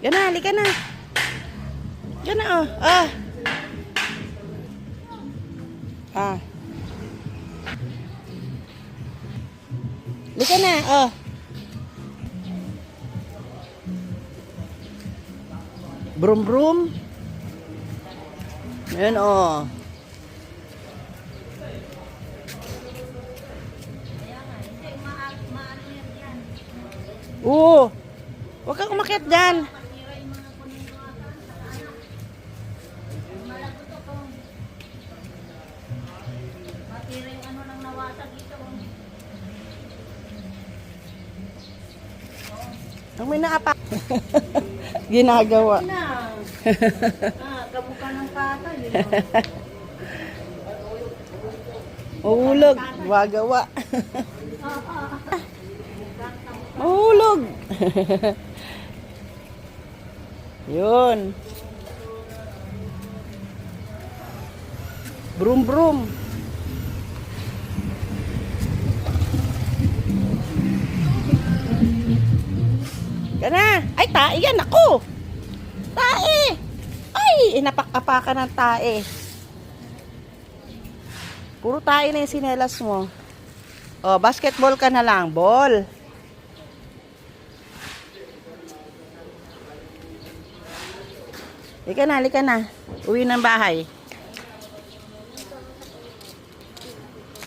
Yan na, halika na. Yan na, oh. Ah. Ah. Halika na, oh. Brum brum. Yan, oh. Oo. Huwag kang umakyat dyan. Ang may naapak. Ginagawa. Kamukha ng patay. Mahulog. Wagawa. Mahulog. Yun. Brum brum. Kana. Ay, tae yan. Ako. Tae. Ay, inapak-apakan ng tae. Puro tae na yung sinelas mo. Oh, basketball ka na lang. Ball. Halika na, halika na. Uwi ng bahay.